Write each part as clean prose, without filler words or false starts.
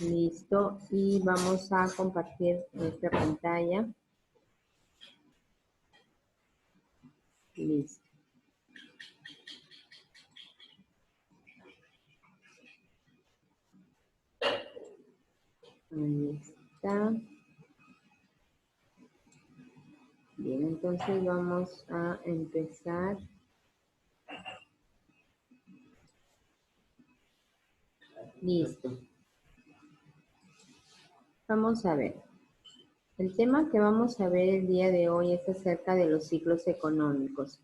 Listo. Y vamos a compartir nuestra pantalla. Listo. Ahí está. Bien, entonces vamos a empezar. Listo. Vamos a ver. El tema que vamos a ver el día de hoy es acerca de los ciclos económicos.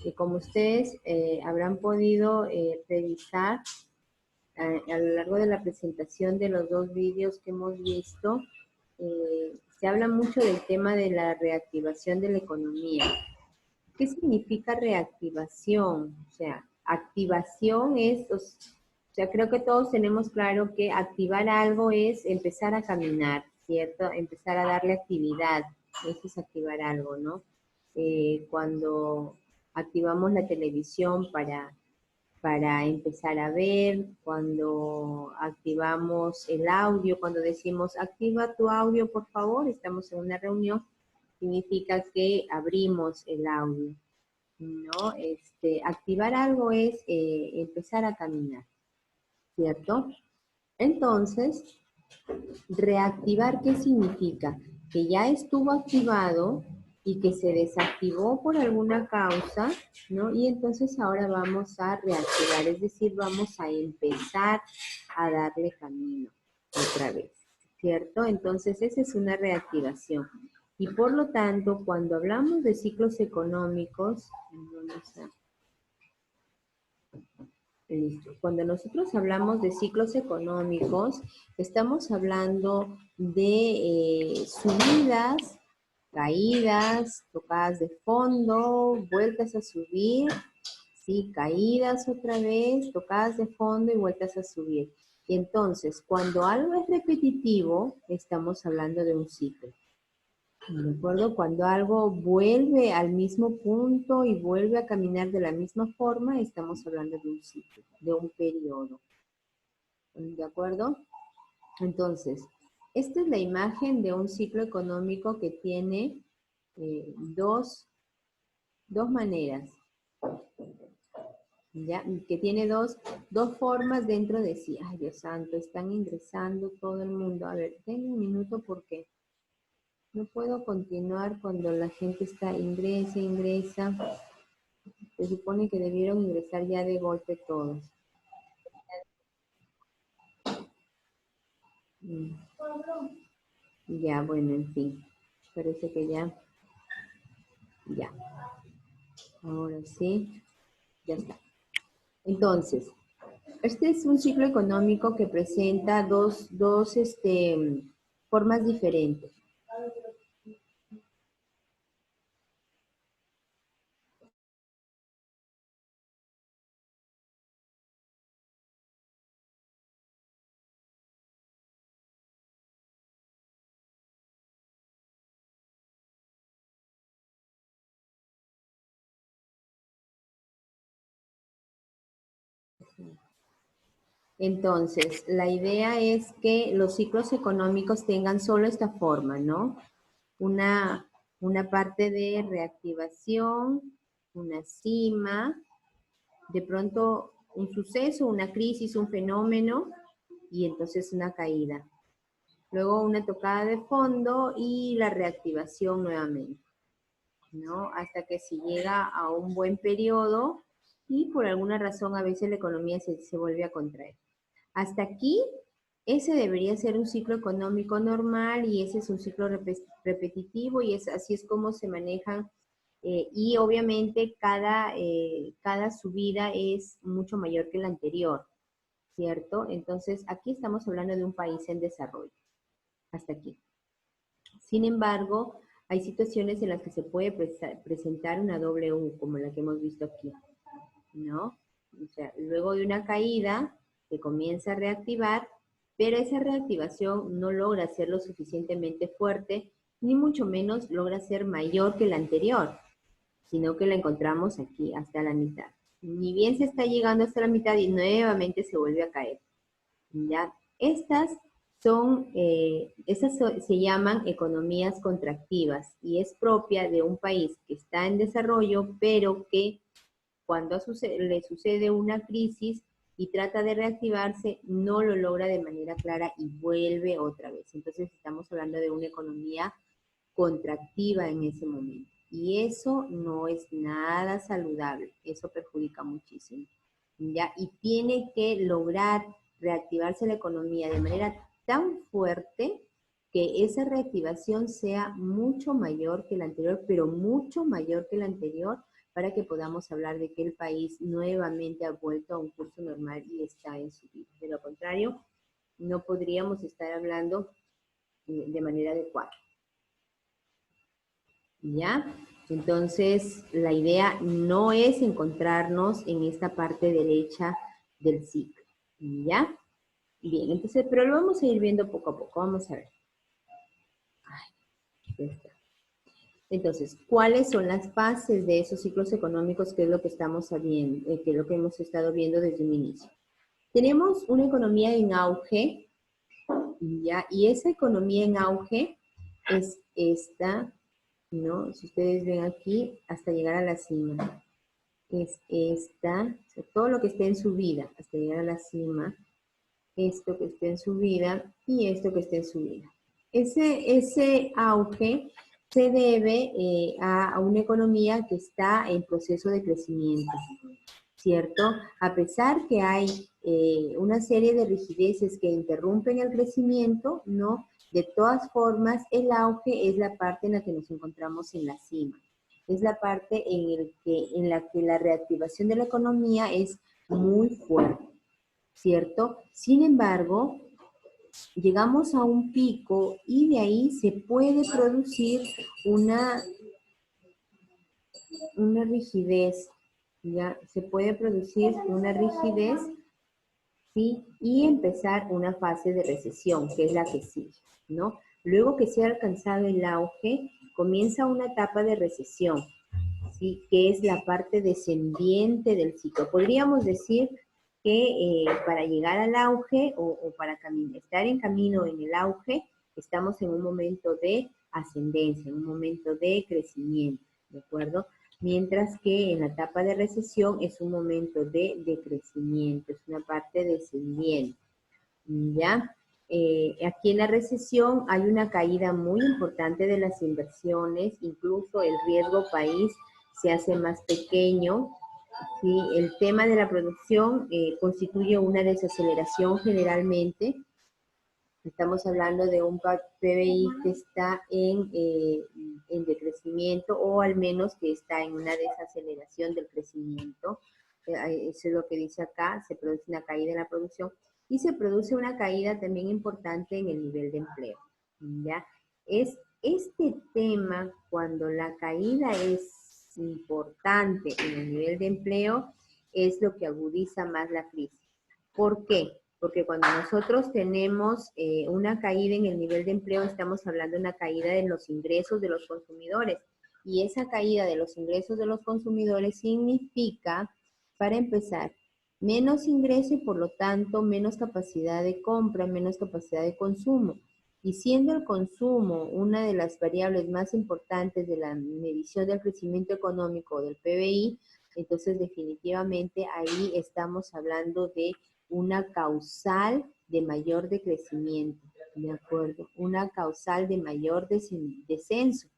Y como ustedes habrán podido revisar a lo largo de la presentación de los dos vídeos que hemos visto, se habla mucho del tema de la reactivación de la economía. ¿Qué significa reactivación? O sea, activación es, o sea, creo que todos tenemos claro que activar algo es empezar a caminar, ¿cierto? Empezar a darle actividad, eso es activar algo, ¿no? Cuando activamos la televisión para empezar a ver, cuando activamos el audio, cuando decimos activa tu audio por favor, estamos en una reunión, significa que abrimos el audio, ¿no? Activar algo es empezar a caminar, ¿cierto? Entonces, reactivar, ¿qué significa? Que ya estuvo activado y que se desactivó por alguna causa, ¿no? Y entonces ahora vamos a reactivar, es decir, vamos a empezar a darle camino otra vez, ¿cierto? Entonces esa es una reactivación. Y por lo tanto, cuando hablamos de ciclos económicos, vamos a cuando nosotros hablamos de ciclos económicos, estamos hablando de subidas, caídas, tocadas de fondo, vueltas a subir, ¿sí? Caídas otra vez, tocadas de fondo y vueltas a subir. Y entonces, cuando algo es repetitivo, estamos hablando de un ciclo. ¿De acuerdo? Cuando algo vuelve al mismo punto y vuelve a caminar de la misma forma, estamos hablando de un ciclo, de un periodo. ¿De acuerdo? Entonces, esta es la imagen de un ciclo económico que tiene dos maneras, ¿ya? Que tiene dos formas dentro de sí. Ay, Dios santo, están ingresando todo el mundo. A ver, denme un minuto porque no puedo continuar cuando la gente está ingresa. Se supone que debieron ingresar ya de golpe todos. Ya, bueno, en fin. Parece que ya. Ahora sí, ya está. Entonces, este es un ciclo económico que presenta dos formas diferentes. Entonces, la idea es que los ciclos económicos tengan solo esta forma, ¿no? Una parte de reactivación, una cima, de pronto un suceso, una crisis, un fenómeno, y entonces una caída. Luego una tocada de fondo y la reactivación nuevamente, ¿no? Hasta que se llega a un buen periodo y por alguna razón a veces la economía se vuelve a contraer. Hasta aquí, ese debería ser un ciclo económico normal y ese es un ciclo repetitivo y así es como se manejan y obviamente cada subida es mucho mayor que la anterior, ¿cierto? Entonces, aquí estamos hablando de un país en desarrollo, hasta aquí. Sin embargo, hay situaciones en las que se puede presentar una doble U, como la que hemos visto aquí, ¿no? O sea, luego de una caída, se comienza a reactivar, pero esa reactivación no logra ser lo suficientemente fuerte, ni mucho menos logra ser mayor que la anterior, sino que la encontramos aquí, hasta la mitad. Ni bien se está llegando hasta la mitad y nuevamente se vuelve a caer. ¿Ya? Estas se llaman economías contractivas y es propia de un país que está en desarrollo, pero que cuando le sucede una crisis y trata de reactivarse, no lo logra de manera clara y vuelve otra vez. Entonces estamos hablando de una economía contractiva en ese momento. Y eso no es nada saludable, eso perjudica muchísimo. ¿Ya? Y tiene que lograr reactivarse la economía de manera tan fuerte que esa reactivación sea mucho mayor que la anterior, pero mucho mayor que la anterior, para que podamos hablar de que el país nuevamente ha vuelto a un curso normal y está en su vida. De lo contrario, no podríamos estar hablando de manera adecuada. ¿Ya? Entonces, la idea no es encontrarnos en esta parte derecha del ciclo. ¿Ya? Bien, entonces, pero lo vamos a ir viendo poco a poco. Vamos a ver. Ay, ya está. Entonces, ¿cuáles son las fases de esos ciclos económicos? Que es lo que estamos viendo, que es lo que hemos estado viendo desde un inicio. Tenemos una economía en auge, ¿ya? Y esa economía en auge es esta, ¿no? Si ustedes ven aquí, hasta llegar a la cima. Es esta, o sea, todo lo que esté en su vida, hasta llegar a la cima, esto que esté en su vida y esto que esté en su vida. Ese auge se debe a una economía que está en proceso de crecimiento, ¿cierto? A pesar que hay una serie de rigideces que interrumpen el crecimiento, ¿no? De todas formas, el auge es la parte en la que nos encontramos en la cima. Es la parte en la que la reactivación de la economía es muy fuerte, ¿cierto? Sin embargo, llegamos a un pico y de ahí se puede producir una rigidez, ¿ya? Se puede producir una rigidez, ¿sí? Y empezar una fase de recesión, que es la que sigue, ¿no? Luego que se ha alcanzado el auge, comienza una etapa de recesión, ¿sí? Que es la parte descendiente del ciclo. Podríamos decir que para llegar al auge o para estar en camino en el auge, estamos en un momento de ascendencia, en un momento de crecimiento, ¿de acuerdo? Mientras que en la etapa de recesión es un momento de decrecimiento, es una parte descendiente, ¿ya? Aquí en la recesión hay una caída muy importante de las inversiones, incluso el riesgo país se hace más pequeño, ¿sí? El tema de la producción constituye una desaceleración generalmente. Estamos hablando de un PBI que está en decrecimiento o al menos que está en una desaceleración del crecimiento. Eso es lo que dice acá, se produce una caída en la producción y se produce una caída también importante en el nivel de empleo. ¿Ya? Es este tema, cuando la caída es importante en el nivel de empleo, es lo que agudiza más la crisis. ¿Por qué? Porque cuando nosotros tenemos una caída en el nivel de empleo, estamos hablando de una caída de los ingresos de los consumidores. Y esa caída de los ingresos de los consumidores significa, para empezar, menos ingreso y por lo tanto menos capacidad de compra, menos capacidad de consumo. Y siendo el consumo una de las variables más importantes de la medición del crecimiento económico del PBI, entonces definitivamente ahí estamos hablando de una causal de mayor decrecimiento, ¿de acuerdo? Una causal de mayor descenso,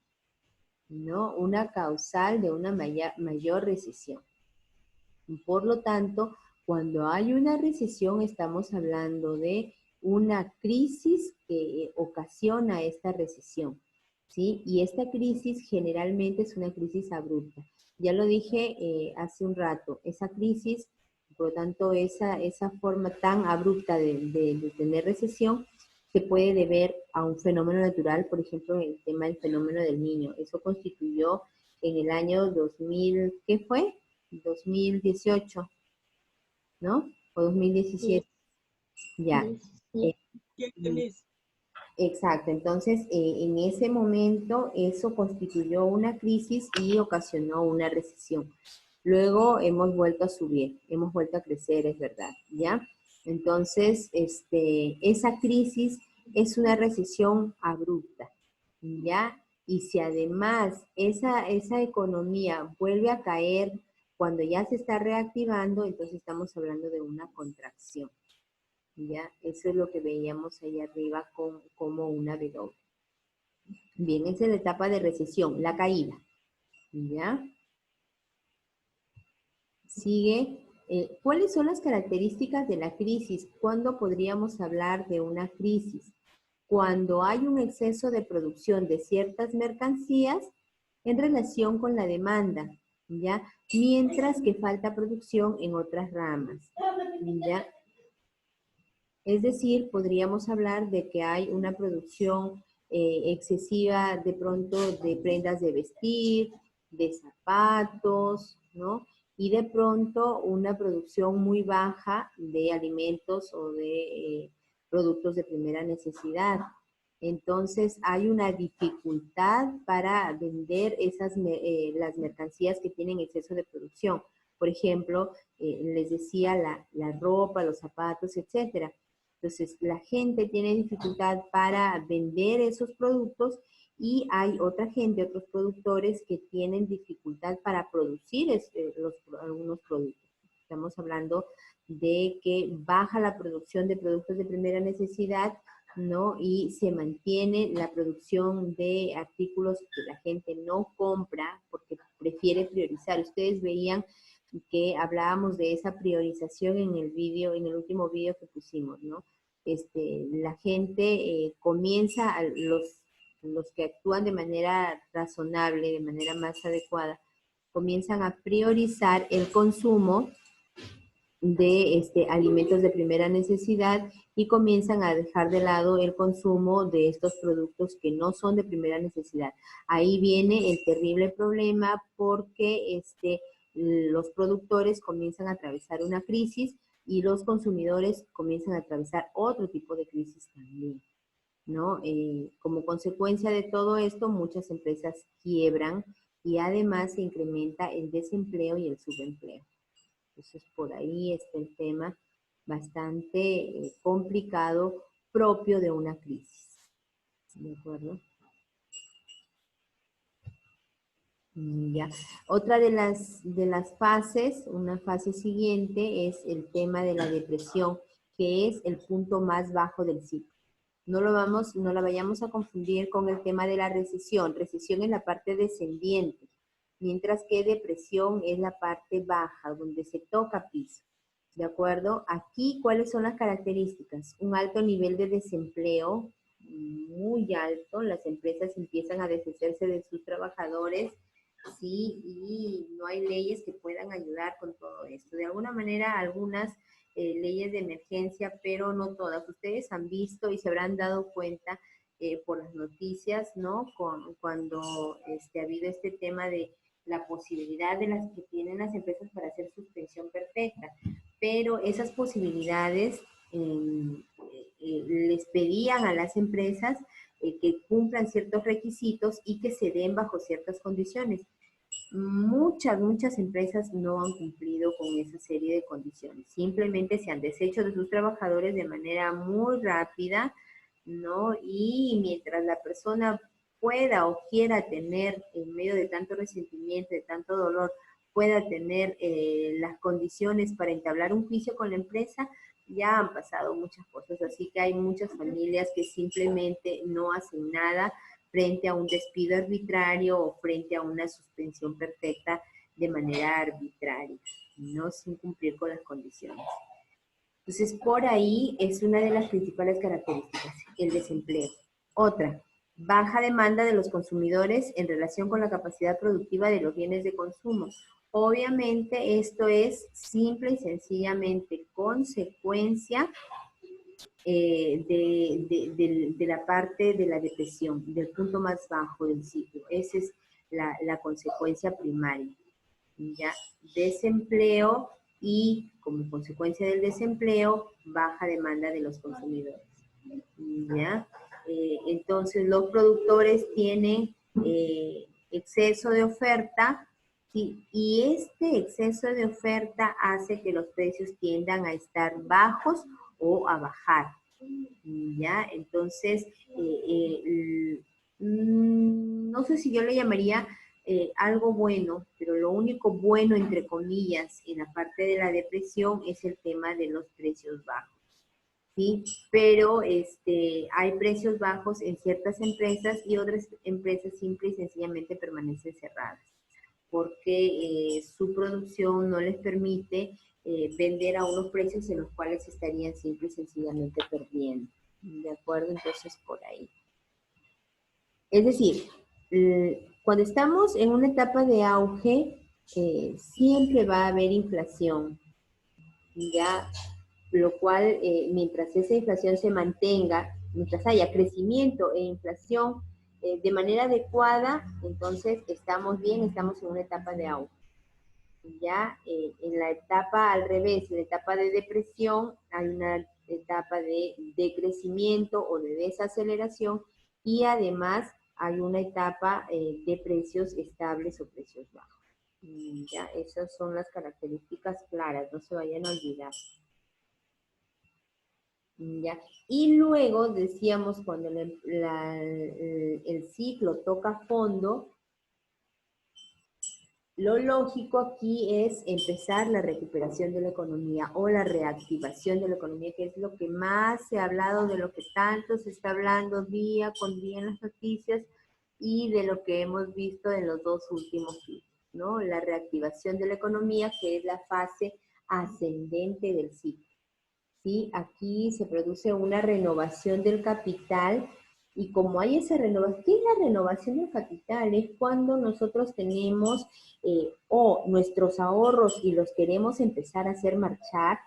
¿no? Una causal de una mayor recesión. Por lo tanto, cuando hay una recesión estamos hablando de una crisis que ocasiona esta recesión, ¿sí? Y esta crisis generalmente es una crisis abrupta. Ya lo dije hace un rato, esa crisis, por lo tanto, esa forma tan abrupta de tener recesión se puede deber a un fenómeno natural, por ejemplo, el tema del fenómeno del Niño. Eso constituyó en el año 2000, ¿qué fue? 2018, ¿no? O 2017. Ya. Eh, exacto. Entonces, en ese momento, eso constituyó una crisis y ocasionó una recesión. Luego hemos vuelto a subir, hemos vuelto a crecer, es verdad, ¿ya? Entonces, esa crisis es una recesión abrupta, ¿ya? Y si además esa economía vuelve a caer cuando ya se está reactivando, entonces estamos hablando de una contracción, ¿ya? Eso es lo que veíamos ahí arriba como una W. Bien, esa es la etapa de recesión, la caída, ¿ya? Sigue. ¿Cuáles son las características de la crisis? ¿Cuándo podríamos hablar de una crisis? Cuando hay un exceso de producción de ciertas mercancías en relación con la demanda, ¿ya? Mientras que falta producción en otras ramas, ¿ya? Es decir, podríamos hablar de que hay una producción excesiva de pronto de prendas de vestir, de zapatos, ¿no? Y de pronto una producción muy baja de alimentos o de productos de primera necesidad. Entonces hay una dificultad para vender las mercancías que tienen exceso de producción. Por ejemplo, les decía la ropa, los zapatos, etcétera. Entonces, la gente tiene dificultad para vender esos productos y hay otra gente, otros productores que tienen dificultad para producir algunos productos. Estamos hablando de que baja la producción de productos de primera necesidad, ¿no? Y se mantiene la producción de artículos que la gente no compra porque prefiere priorizar. Ustedes veían que hablábamos de esa priorización en el video, en el último video que pusimos, ¿no? La gente comienza, los que actúan de manera razonable, de manera más adecuada, comienzan a priorizar el consumo de alimentos de primera necesidad y comienzan a dejar de lado el consumo de estos productos que no son de primera necesidad. Ahí viene el terrible problema porque los productores comienzan a atravesar una crisis y los consumidores comienzan a atravesar otro tipo de crisis también, ¿no? Como consecuencia de todo esto, muchas empresas quiebran y además se incrementa el desempleo y el subempleo. Entonces, por ahí está el tema bastante complicado propio de una crisis. ¿De acuerdo? Ya. Otra de las fases, una fase siguiente, es el tema de la depresión, que es el punto más bajo del ciclo. No la vayamos a confundir con el tema de la recesión. Recesión es la parte descendiente, mientras que depresión es la parte baja, donde se toca piso. ¿De acuerdo? Aquí, ¿cuáles son las características? Un alto nivel de desempleo, muy alto. Las empresas empiezan a deshacerse de sus trabajadores, ¿sí? Y no hay leyes que puedan ayudar con todo esto. De alguna manera, algunas leyes de emergencia, pero no todas. Ustedes han visto y se habrán dado cuenta por las noticias, ¿no? Cuando ha habido este tema de la posibilidad de las que tienen las empresas para hacer suspensión perfecta, pero esas posibilidades les pedían a las empresas que cumplan ciertos requisitos y que se den bajo ciertas condiciones. Muchas empresas no han cumplido con esa serie de condiciones. Simplemente se han deshecho de sus trabajadores de manera muy rápida, ¿no? Y mientras la persona pueda o quiera tener, en medio de tanto resentimiento, de tanto dolor, pueda tener las condiciones para entablar un juicio con la empresa, ya han pasado muchas cosas. Así que hay muchas familias que simplemente no hacen nada frente a un despido arbitrario o frente a una suspensión perfecta de manera arbitraria, no sin cumplir con las condiciones. Entonces, por ahí es una de las principales características, el desempleo. Otra, baja demanda de los consumidores en relación con la capacidad productiva de los bienes de consumo. Obviamente, esto es simple y sencillamente consecuencia de la parte de la depresión, del punto más bajo del ciclo. Esa es la consecuencia primaria. ¿Ya? Desempleo y como consecuencia del desempleo, baja demanda de los consumidores. ¿Ya? Entonces los productores tienen exceso de oferta, ¿sí? Y este exceso de oferta hace que los precios tiendan a estar bajos o a bajar. ¿Ya? Entonces, no sé si yo le llamaría algo bueno, pero lo único bueno, entre comillas, en la parte de la depresión es el tema de los precios bajos, ¿sí? Pero hay precios bajos en ciertas empresas y otras empresas simple y sencillamente permanecen cerradas porque su producción no les permite vender a unos precios en los cuales estarían simple y sencillamente perdiendo. ¿De acuerdo? Entonces, por ahí. Es decir, cuando estamos en una etapa de auge, siempre va a haber inflación, ¿ya? Lo cual, mientras esa inflación se mantenga, mientras haya crecimiento e inflación de manera adecuada, entonces estamos bien, estamos en una etapa de auge. Ya en la etapa al revés, en la etapa de depresión, hay una etapa de decrecimiento o de desaceleración y además hay una etapa de precios estables o precios bajos. Ya, esas son las características claras, no se vayan a olvidar. Ya. Y luego decíamos cuando el ciclo toca fondo, lo lógico aquí es empezar la recuperación de la economía o la reactivación de la economía, que es lo que más se ha hablado, de lo que tanto se está hablando día con día en las noticias y de lo que hemos visto en los dos últimos días, ¿no? La reactivación de la economía, que es la fase ascendente del ciclo. ¿Sí? Aquí se produce una renovación del capital y como hay esa renovación, ¿qué es la renovación del capital? Es cuando nosotros tenemos o nuestros ahorros y los queremos empezar a hacer marchar,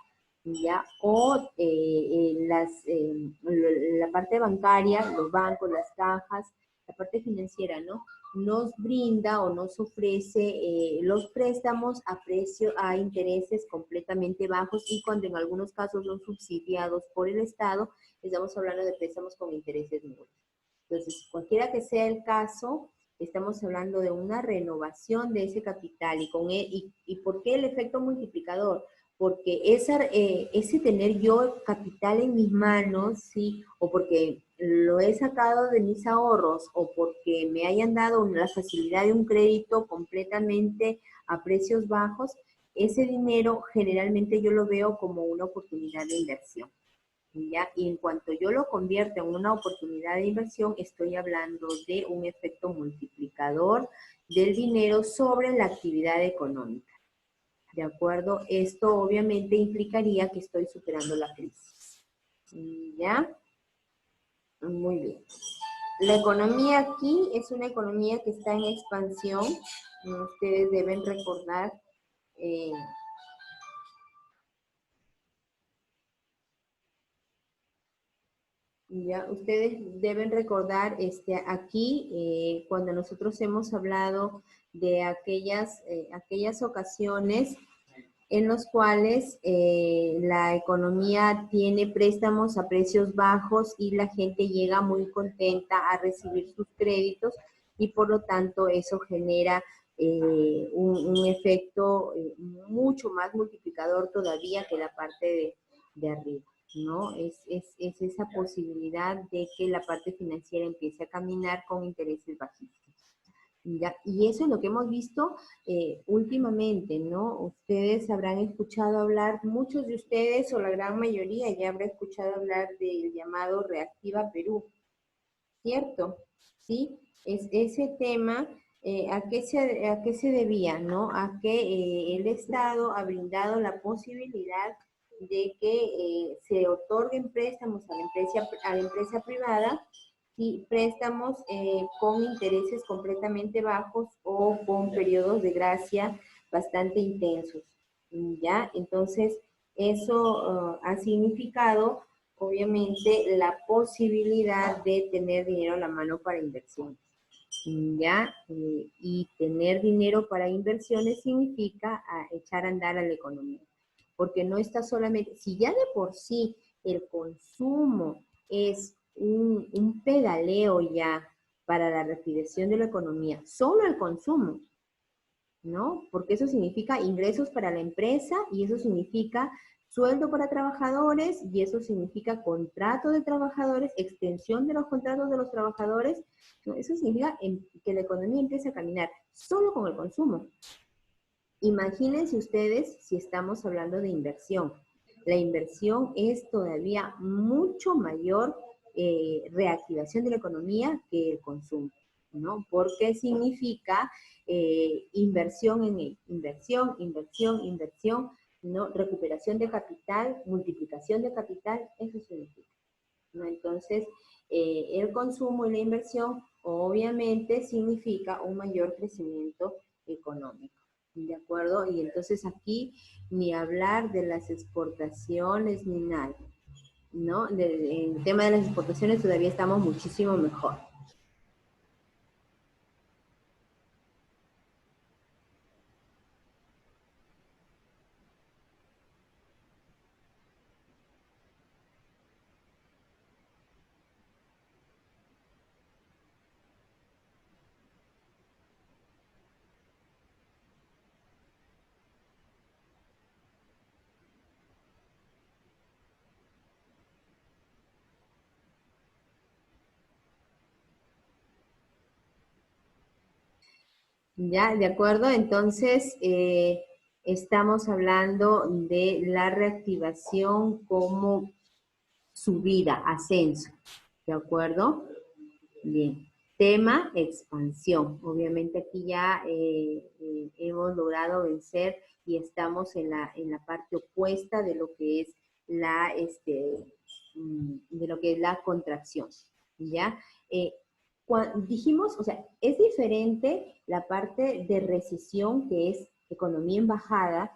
¿ya? O la parte bancaria, los bancos, las cajas, la parte financiera, ¿no? Nos brinda o nos ofrece los préstamos a intereses completamente bajos y cuando en algunos casos son subsidiados por el Estado, estamos hablando de préstamos con intereses nulos. Entonces, cualquiera que sea el caso, estamos hablando de una renovación de ese capital y ¿por qué el efecto multiplicador? Porque ese tener yo capital en mis manos, ¿sí? O porque lo he sacado de mis ahorros o porque me hayan dado la facilidad de un crédito completamente a precios bajos, ese dinero generalmente yo lo veo como una oportunidad de inversión. ¿Ya? Y en cuanto yo lo convierto en una oportunidad de inversión, estoy hablando de un efecto multiplicador del dinero sobre la actividad económica. ¿De acuerdo? Esto obviamente implicaría que estoy superando la crisis. ¿Ya? Muy bien. La economía aquí es una economía que está en expansión. Ustedes deben recordar ya, ustedes deben recordar aquí cuando nosotros hemos hablado de aquellas ocasiones en los cuales la economía tiene préstamos a precios bajos y la gente llega muy contenta a recibir sus créditos y por lo tanto eso genera un efecto mucho más multiplicador todavía que la parte de arriba, ¿no? Es esa posibilidad de que la parte financiera empiece a caminar con intereses bajitos. ¿Ya? Y eso es lo que hemos visto últimamente, ¿no? Ustedes habrán escuchado hablar, muchos de ustedes o la gran mayoría ya habrá escuchado hablar del llamado Reactiva Perú, ¿cierto? ¿Sí? Es ese tema, a qué se debía, ¿no? A que el Estado ha brindado la posibilidad de que se otorguen préstamos a la empresa privada y préstamos con intereses completamente bajos o con periodos de gracia bastante intensos, ¿ya? Entonces, eso ha significado obviamente la posibilidad de tener dinero a la mano para inversiones. ¿Ya? Y tener dinero para inversiones significa echar a andar a la economía. Porque no está solamente, si ya de por sí el consumo es un pedaleo ya para la reactivación de la economía, solo el consumo, ¿no? Porque eso significa ingresos para la empresa y eso significa sueldo para trabajadores, y eso significa contrato de trabajadores, extensión de los contratos de los trabajadores, ¿no? Eso significa que la economía empieza a caminar solo con el consumo. Imagínense ustedes si estamos hablando de inversión. La inversión es todavía mucho mayor reactivación de la economía que el consumo, ¿no? Porque significa inversión en inversión, ¿no? Recuperación de capital, multiplicación de capital, eso significa, ¿no? Entonces, el consumo y la inversión obviamente significa un mayor crecimiento económico. ¿De acuerdo? Y entonces aquí ni hablar de las exportaciones ni nada, ¿no? En el tema de las exportaciones todavía estamos muchísimo mejor. ¿Ya? ¿De acuerdo? Entonces, estamos hablando de la reactivación como subida, ascenso. ¿De acuerdo? Bien. Tema, expansión. Obviamente aquí ya hemos logrado vencer y estamos en la parte opuesta de lo que es de lo que es la contracción. ¿Ya? Dijimos, o sea, es diferente la parte de recesión, que es economía en bajada,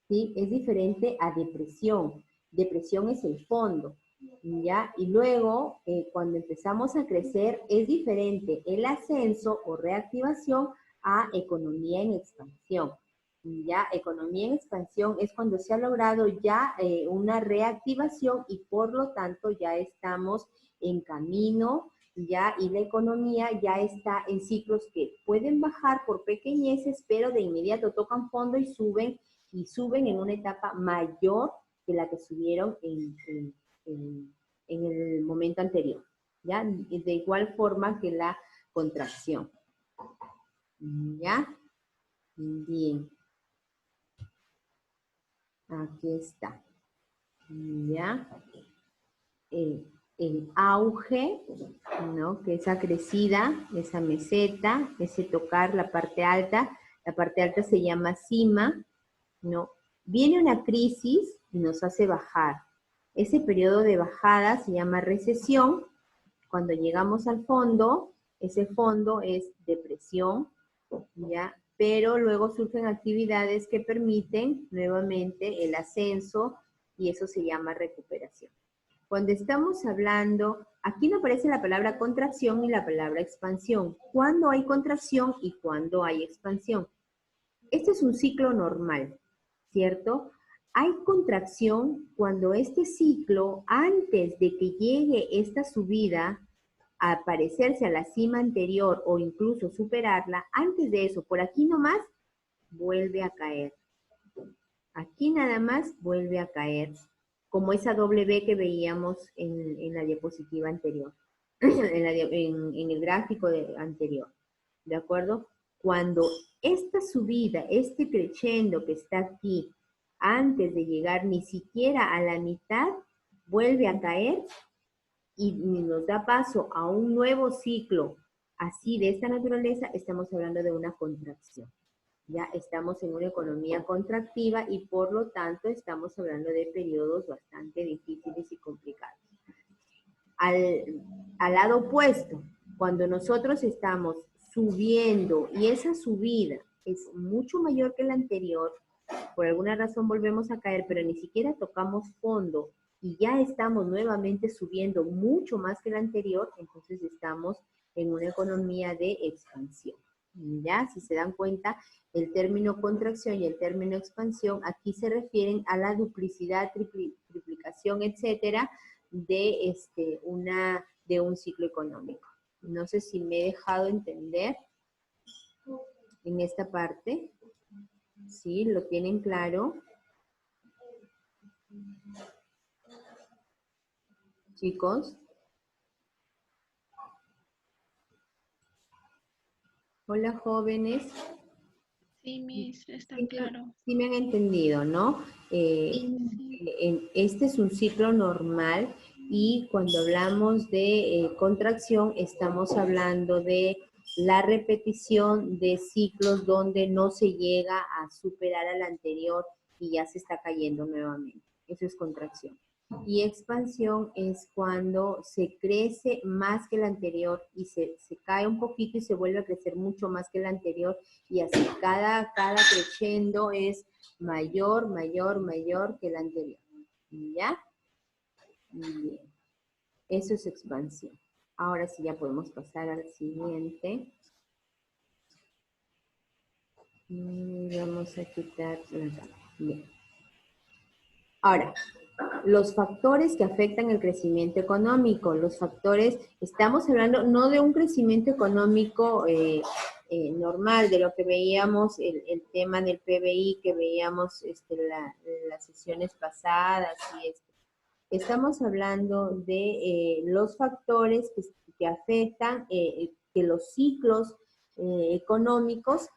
¿sí? Es diferente a depresión. Depresión es el fondo, ¿ya? Y luego, cuando empezamos a crecer, es diferente el ascenso o reactivación a economía en expansión. Ya, economía en expansión es cuando se ha logrado ya una reactivación y por lo tanto ya estamos en camino, ya, y la economía ya está en ciclos que pueden bajar por pequeñeces, pero de inmediato tocan fondo y suben en una etapa mayor que la que subieron en el momento anterior, ¿ya? De igual forma que la contracción, ¿ya? Bien, aquí está, ¿ya? El auge, ¿no? Que esa crecida, esa meseta, ese tocar la parte alta se llama cima, ¿no? Viene una crisis y nos hace bajar. Ese periodo de bajada se llama recesión. Cuando llegamos al fondo, ese fondo es depresión, ¿ya? Pero luego surgen actividades que permiten nuevamente el ascenso y eso se llama recuperación. Cuando estamos hablando, aquí no aparece la palabra contracción ni la palabra expansión. ¿Cuándo hay contracción y cuándo hay expansión? Este es un ciclo normal, ¿cierto? Hay contracción cuando este ciclo, antes de que llegue esta subida a parecerse a la cima anterior o incluso superarla, antes de eso, por aquí nomás, vuelve a caer. Aquí nada más vuelve a caer, como esa W que veíamos en la diapositiva anterior, en el gráfico anterior, ¿de acuerdo? Cuando esta subida, este crescendo que está aquí, antes de llegar ni siquiera a la mitad, vuelve a caer y nos da paso a un nuevo ciclo así de esta naturaleza, estamos hablando de una contracción. Ya estamos en una economía contractiva y por lo tanto estamos hablando de periodos bastante difíciles y complicados. Al lado opuesto, cuando nosotros estamos subiendo y esa subida es mucho mayor que la anterior, por alguna razón volvemos a caer, pero ni siquiera tocamos fondo y ya estamos nuevamente subiendo mucho más que la anterior, entonces estamos en una economía de expansión. ¿Ya? Si se dan cuenta, el término contracción y el término expansión aquí se refieren a la duplicidad, triplicación, etcétera, de un ciclo económico. No sé si me he dejado entender en esta parte. ¿Sí? ¿Lo tienen claro? Chicos. Hola, jóvenes. Sí, Miss, está Sí, claro. sí me han entendido, ¿no? Sí. Este es un ciclo normal y cuando hablamos de contracción estamos hablando de la repetición de ciclos donde no se llega a superar al anterior y ya se está cayendo nuevamente. Eso es contracción. Y expansión es cuando se crece más que el anterior y se cae un poquito y se vuelve a crecer mucho más que el anterior y así cada creciendo es mayor, mayor, mayor que el anterior. ¿Ya? Bien. Eso es expansión. Ahora sí ya podemos pasar al siguiente. Y vamos a quitar la tabla. Bien. Ahora, los factores que afectan el crecimiento económico, los factores, estamos hablando no de un crecimiento económico normal, de lo que veíamos, el tema del PBI que veíamos las sesiones pasadas y esto. Estamos hablando de los factores que afectan que los ciclos económicos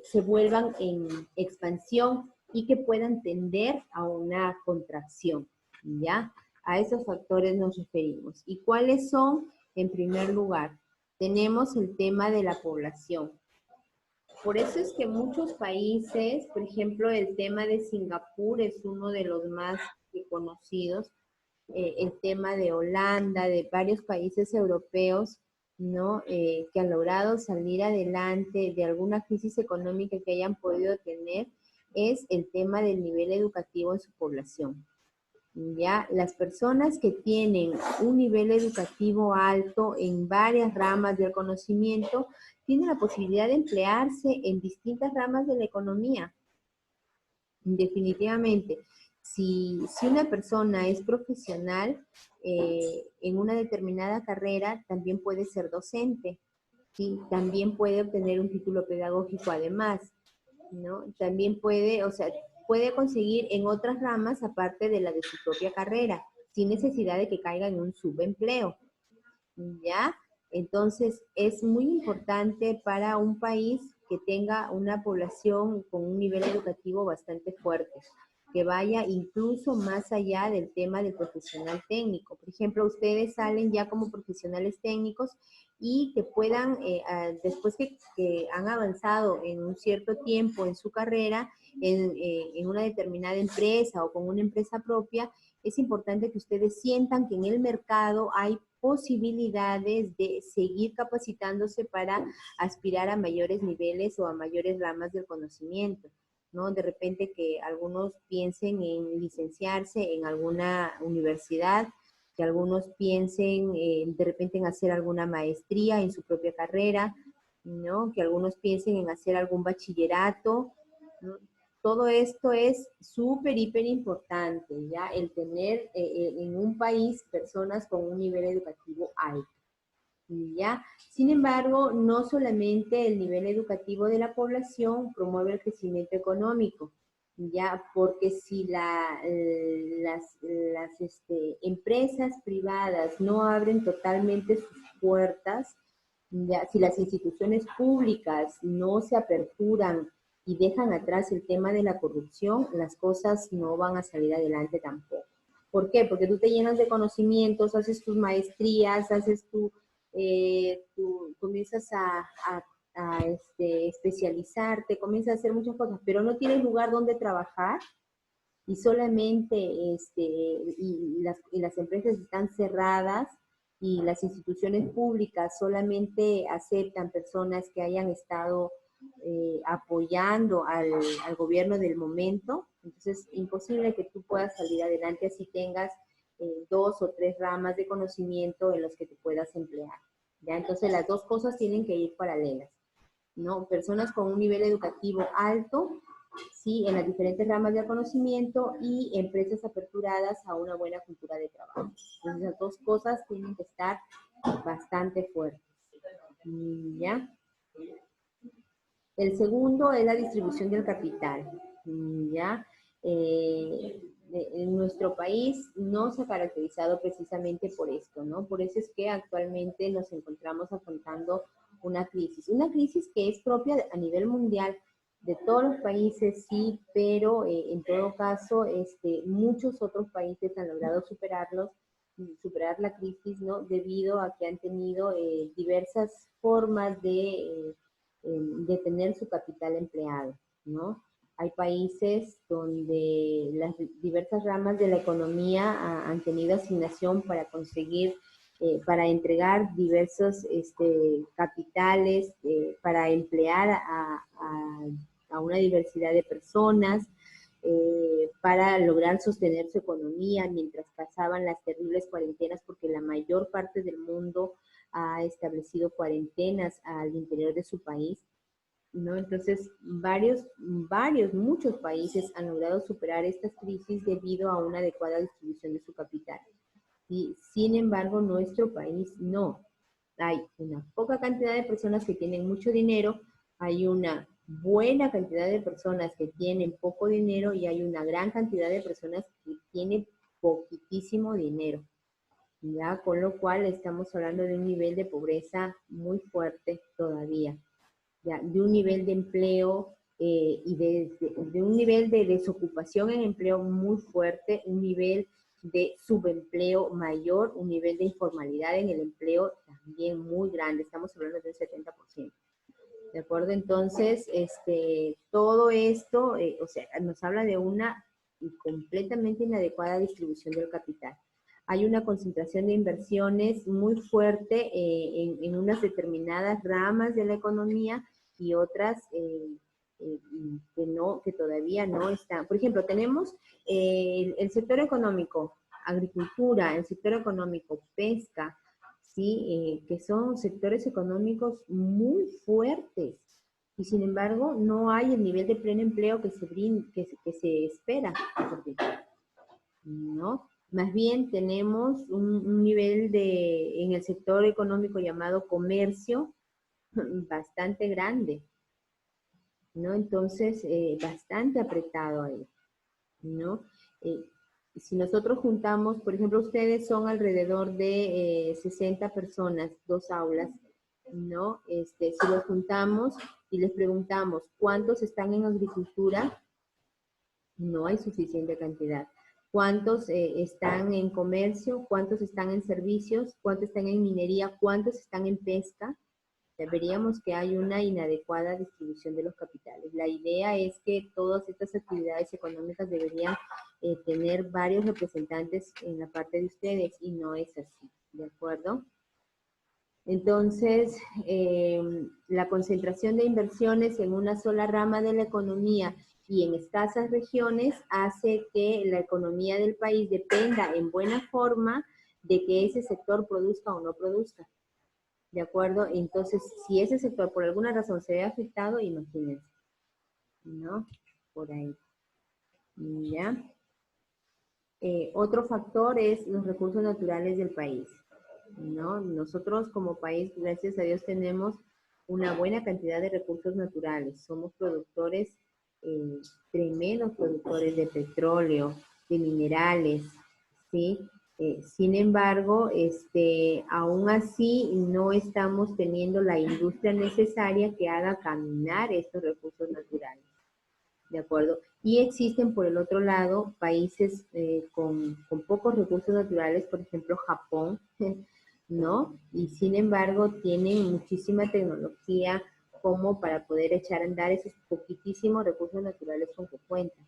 se vuelvan en expansión y que puedan tender a una contracción, ¿ya? A esos factores nos referimos. ¿Y cuáles son? En primer lugar, tenemos el tema de la población. Por eso es que muchos países, por ejemplo, el tema de Singapur es uno de los más conocidos, el tema de Holanda, de varios países europeos, ¿no? Que han logrado salir adelante de alguna crisis económica que hayan podido tener, es el tema del nivel educativo en su población. Ya, las personas que tienen un nivel educativo alto en varias ramas del conocimiento tienen la posibilidad de emplearse en distintas ramas de la economía. Definitivamente, si una persona es profesional en una determinada carrera, también puede ser docente, ¿sí? También puede obtener un título pedagógico además, ¿no? También puede, o sea, puede conseguir en otras ramas aparte de la de su propia carrera, sin necesidad de que caiga en un subempleo, ¿ya? Entonces, es muy importante para un país que tenga una población con un nivel educativo bastante fuerte, que vaya incluso más allá del tema del profesional técnico. Por ejemplo, ustedes salen ya como profesionales técnicos y que puedan, después que han avanzado en un cierto tiempo en su carrera, en una determinada empresa o con una empresa propia, es importante que ustedes sientan que en el mercado hay posibilidades de seguir capacitándose para aspirar a mayores niveles o a mayores ramas del conocimiento, ¿no? De repente que algunos piensen en licenciarse en alguna universidad, que algunos piensen de repente en hacer alguna maestría en su propia carrera, ¿no? Que algunos piensen en hacer algún bachillerato, ¿no? Todo esto es súper, hiper importante, ¿ya? El tener en un país personas con un nivel educativo alto, ¿ya? Sin embargo, no solamente el nivel educativo de la población promueve el crecimiento económico, ¿ya? Porque si las empresas privadas no abren totalmente sus puertas, ¿ya? Si las instituciones públicas no se aperturan y dejan atrás el tema de la corrupción, las cosas no van a salir adelante tampoco. ¿Por qué? Porque tú te llenas de conocimientos, haces tus maestrías, tú comienzas a especializarte, comienzas a hacer muchas cosas, pero no tienes lugar donde trabajar y solamente y las empresas están cerradas y las instituciones públicas solamente aceptan personas que hayan estado apoyando al gobierno del momento, entonces es imposible que tú puedas salir adelante así tengas dos o tres ramas de conocimiento en los que te puedas emplear. ¿Ya? Entonces las dos cosas tienen que ir paralelas, ¿no? Personas con un nivel educativo alto, sí, en las diferentes ramas del conocimiento y empresas aperturadas a una buena cultura de trabajo. Entonces las dos cosas tienen que estar bastante fuertes. ¿Ya? El segundo es la distribución del capital, ¿ya? en nuestro país no se ha caracterizado precisamente por esto, ¿no? Por eso es que actualmente nos encontramos afrontando una crisis que es propia a nivel mundial de todos los países, sí, pero en todo caso, muchos otros países han logrado superar la crisis, ¿no? Debido a que han tenido diversas formas de tener su capital empleado, ¿no? Hay países donde las diversas ramas de la economía han tenido asignación para conseguir, para entregar diversos capitales, para emplear a una diversidad de personas, para lograr sostener su economía mientras pasaban las terribles cuarentenas, porque la mayor parte del mundo ha establecido cuarentenas al interior de su país, ¿no? Entonces, muchos países han logrado superar estas crisis debido a una adecuada distribución de su capital. Y, sin embargo, nuestro país no. Hay una poca cantidad de personas que tienen mucho dinero, hay una buena cantidad de personas que tienen poco dinero y hay una gran cantidad de personas que tienen poquitísimo dinero, ¿ya? Con lo cual estamos hablando de un nivel de pobreza muy fuerte todavía, ¿ya? De un nivel de empleo y de un nivel de desocupación en empleo muy fuerte, un nivel de subempleo mayor, un nivel de informalidad en el empleo también muy grande, estamos hablando de un 70%. ¿De acuerdo? Entonces, todo esto, o sea, nos habla de una completamente inadecuada distribución del capital. Hay una concentración de inversiones muy fuerte en unas determinadas ramas de la economía y otras que todavía no están. Por ejemplo, tenemos el sector económico, agricultura, el sector económico, pesca, ¿sí? Que son sectores económicos muy fuertes y sin embargo no hay el nivel de pleno empleo que se espera, ¿no? Más bien tenemos un nivel en el sector económico llamado comercio bastante grande, ¿no? Entonces, bastante apretado ahí, ¿no? Eh, si nosotros juntamos, por ejemplo, ustedes son alrededor de 60 personas, 2 aulas, ¿no? Si los juntamos y les preguntamos cuántos están en agricultura, no hay suficiente cantidad. ¿Cuántos están en comercio? ¿Cuántos están en servicios? ¿Cuántos están en minería? ¿Cuántos están en pesca? Veríamos que hay una inadecuada distribución de los capitales. La idea es que todas estas actividades económicas deberían tener varios representantes en la parte de ustedes y no es así, ¿de acuerdo? Entonces, la concentración de inversiones en una sola rama de la economía y en escasas regiones hace que la economía del país dependa en buena forma de que ese sector produzca o no produzca. ¿De acuerdo? Entonces, si ese sector por alguna razón se ve afectado, imagínense, ¿no? Por ahí. ¿Ya? Otro factor es los recursos naturales del país, ¿no? Nosotros como país, gracias a Dios, tenemos una buena cantidad de recursos naturales. Somos productores, tremendos productores de petróleo, de minerales, ¿sí? Sin embargo, aún así no estamos teniendo la industria necesaria que haga caminar estos recursos naturales. ¿De acuerdo? Y existen, por el otro lado, países con pocos recursos naturales, por ejemplo, Japón, ¿no? Y sin embargo, tienen muchísima tecnología como para poder echar a andar esos poquitísimos recursos naturales con que cuentan.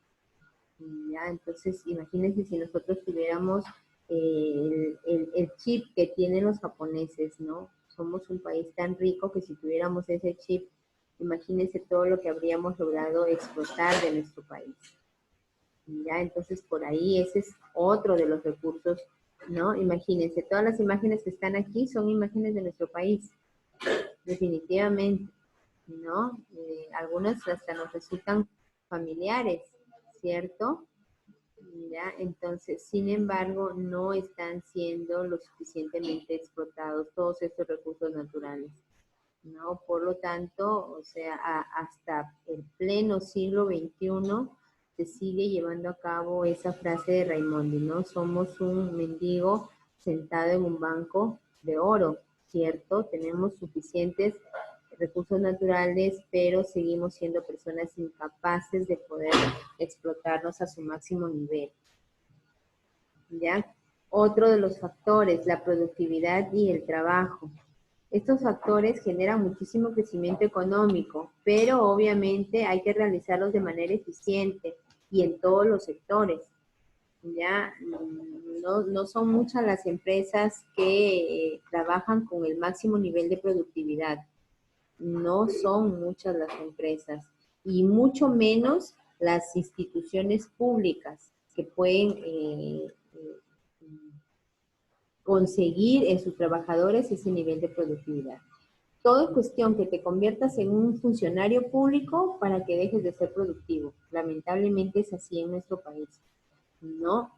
¿Ya? Entonces, imagínense si nosotros tuviéramos el chip que tienen los japoneses, ¿no? Somos un país tan rico que si tuviéramos ese chip, imagínense todo lo que habríamos logrado explotar de nuestro país. ¿Ya? Entonces, por ahí ese es otro de los recursos, ¿no? Imagínense, todas las imágenes que están aquí son imágenes de nuestro país, definitivamente, ¿no? Algunas hasta nos resultan familiares, ¿cierto? ¿Ya? Entonces, sin embargo, no están siendo lo suficientemente explotados todos estos recursos naturales, ¿no? Por lo tanto, o sea, hasta el pleno siglo XXI se sigue llevando a cabo esa frase de Raimondi, ¿no? Somos un mendigo sentado en un banco de oro, ¿cierto? Tenemos suficientes recursos naturales, pero seguimos siendo personas incapaces de poder explotarnos a su máximo nivel, ¿ya? Otro de los factores, la productividad y el trabajo. Estos factores generan muchísimo crecimiento económico, pero obviamente hay que realizarlos de manera eficiente y en todos los sectores. Ya no son muchas las empresas que trabajan con el máximo nivel de productividad. No son muchas las empresas y mucho menos las instituciones públicas que pueden conseguir en sus trabajadores ese nivel de productividad. Todo es cuestión que te conviertas en un funcionario público para que dejes de ser productivo. Lamentablemente es así en nuestro país. No,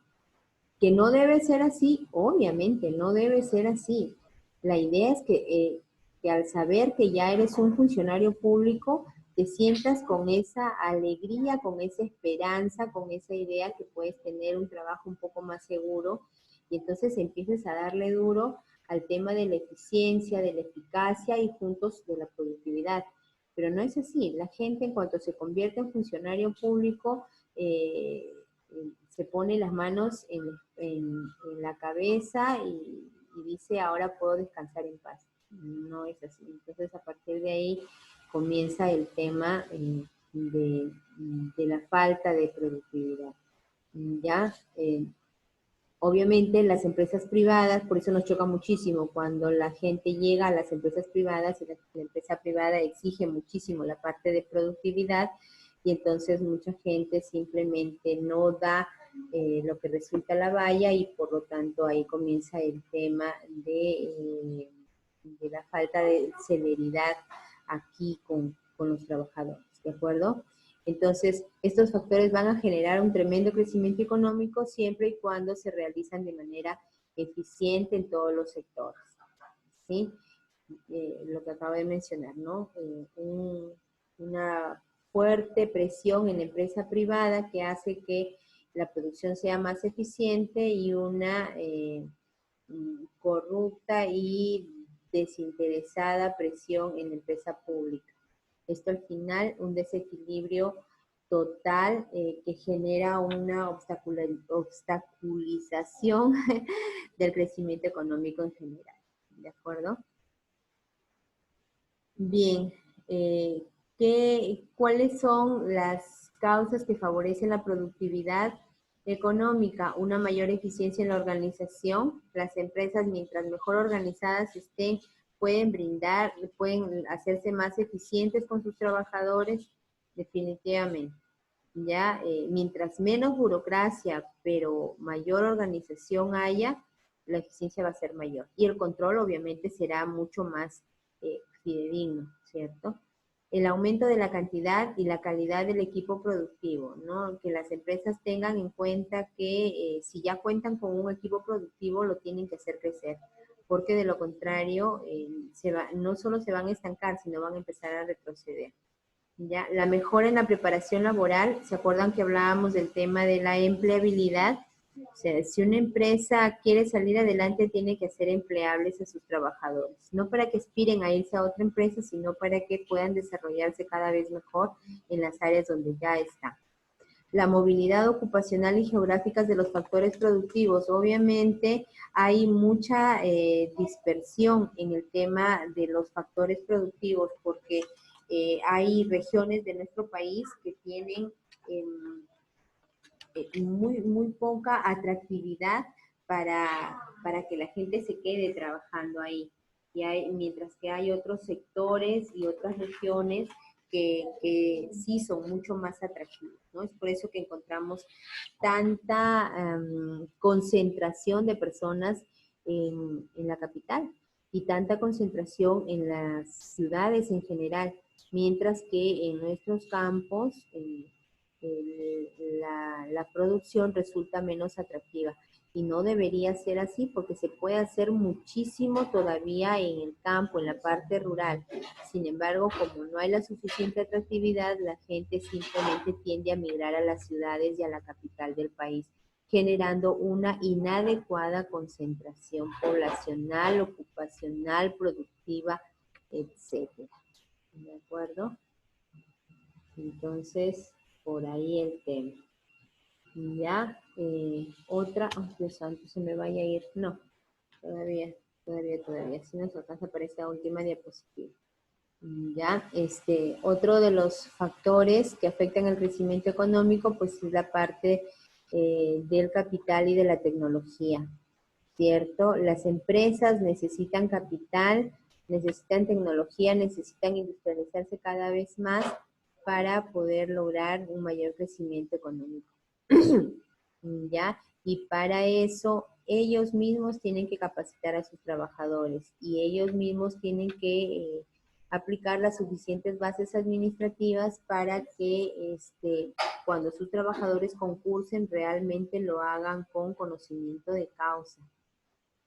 que no debe ser así, obviamente, no debe ser así. La idea es que al saber que ya eres un funcionario público, te sientas con esa alegría, con esa esperanza, con esa idea que puedes tener un trabajo un poco más seguro y entonces empieces a darle duro al tema de la eficiencia, de la eficacia y juntos de la productividad. Pero no es así. La gente en cuanto se convierte en funcionario público, se pone las manos en la cabeza y dice, ahora puedo descansar en paz. No es así. Entonces, a partir de ahí comienza el tema de la falta de productividad. ¿Ya? Obviamente las empresas privadas, por eso nos choca muchísimo cuando la gente llega a las empresas privadas y la empresa privada exige muchísimo la parte de productividad y entonces mucha gente simplemente no da lo que resulta la valla y por lo tanto ahí comienza el tema de la falta de celeridad aquí con los trabajadores, ¿de acuerdo? Entonces, estos factores van a generar un tremendo crecimiento económico siempre y cuando se realizan de manera eficiente en todos los sectores, ¿sí? Lo que acabo de mencionar, ¿no? Una fuerte presión en la empresa privada que hace que la producción sea más eficiente y una corrupta y desinteresada presión en la empresa pública. Esto al final un desequilibrio total que genera una obstaculización del crecimiento económico en general. ¿De acuerdo? Bien, ¿cuáles son las causas que favorecen la productividad económica? Una mayor eficiencia en la organización. Las empresas, mientras mejor organizadas estén, pueden hacerse más eficientes con sus trabajadores, definitivamente. Ya, mientras menos burocracia, pero mayor organización haya, la eficiencia va a ser mayor. Y el control, obviamente, será mucho más fidedigno, ¿cierto? El aumento de la cantidad y la calidad del equipo productivo, ¿no? Que las empresas tengan en cuenta que si ya cuentan con un equipo productivo, lo tienen que hacer crecer, porque de lo contrario, no solo se van a estancar, sino van a empezar a retroceder. ¿Ya? La mejora en la preparación laboral, ¿se acuerdan que hablábamos del tema de la empleabilidad? O sea, si una empresa quiere salir adelante, tiene que hacer empleables a sus trabajadores. No para que aspiren a irse a otra empresa, sino para que puedan desarrollarse cada vez mejor en las áreas donde ya están. La movilidad ocupacional y geográficas de los factores productivos. Obviamente hay mucha dispersión en el tema de los factores productivos porque hay regiones de nuestro país que tienen muy poca atractividad para que la gente se quede trabajando ahí. Mientras que hay otros sectores y otras regiones que sí son mucho más atractivos, ¿no? Es por eso que encontramos tanta concentración de personas en la capital y tanta concentración en las ciudades en general, mientras que en nuestros campos la producción resulta menos atractiva. Y no debería ser así porque se puede hacer muchísimo todavía en el campo, en la parte rural. Sin embargo, como no hay la suficiente atractividad, la gente simplemente tiende a migrar a las ciudades y a la capital del país, generando una inadecuada concentración poblacional, ocupacional, productiva, etcétera. ¿De acuerdo? Entonces, por ahí el tema. Ya, otra, oh, Dios santo, se me vaya a ir. No, todavía. Si nos alcanza para esta última diapositiva. Ya, otro de los factores que afectan el crecimiento económico, pues es la parte del capital y de la tecnología, ¿cierto? Las empresas necesitan capital, necesitan tecnología, necesitan industrializarse cada vez más para poder lograr un mayor crecimiento económico. ¿Ya? Y para eso ellos mismos tienen que capacitar a sus trabajadores y ellos mismos tienen que aplicar las suficientes bases administrativas para que cuando sus trabajadores concursen realmente lo hagan con conocimiento de causa.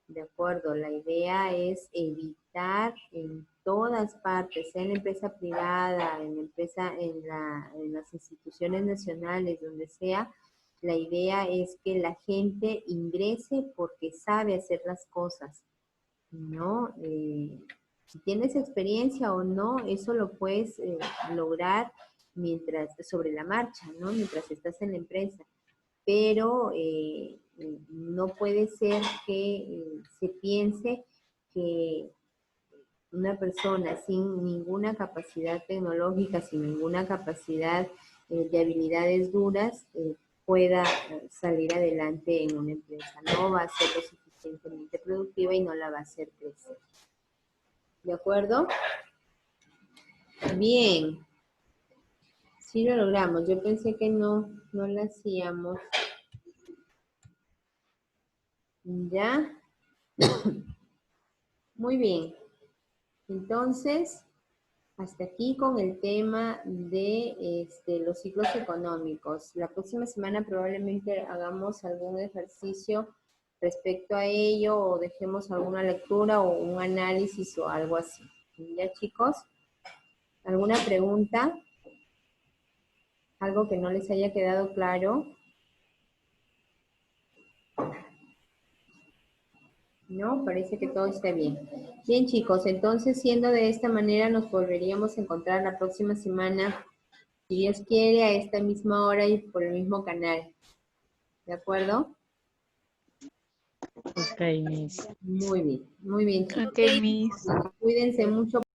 De acuerdo, la idea es evitar en todas partes, sea en la empresa privada, en las instituciones nacionales, donde sea, la idea es que la gente ingrese porque sabe hacer las cosas, ¿no? Si tienes experiencia o no, eso lo puedes lograr sobre la marcha, ¿no? Mientras estás en la empresa. Pero no puede ser que se piense que una persona sin ninguna capacidad tecnológica, sin ninguna capacidad de habilidades duras, pueda salir adelante en una empresa. No va a ser lo suficientemente productiva y no la va a hacer crecer. ¿De acuerdo? Bien. Sí lo logramos. Yo pensé que no lo hacíamos. ¿Ya? Muy bien. Entonces, hasta aquí con el tema de los ciclos económicos. La próxima semana probablemente hagamos algún ejercicio respecto a ello o dejemos alguna lectura o un análisis o algo así. ¿Ya, chicos? ¿Alguna pregunta? ¿Algo que no les haya quedado claro? No, parece que todo está bien. Bien, chicos, entonces siendo de esta manera nos volveríamos a encontrar la próxima semana, si Dios quiere, a esta misma hora y por el mismo canal. ¿De acuerdo? Ok, Miss. Muy bien, chicos. Ok, Miss. Cuídense mucho.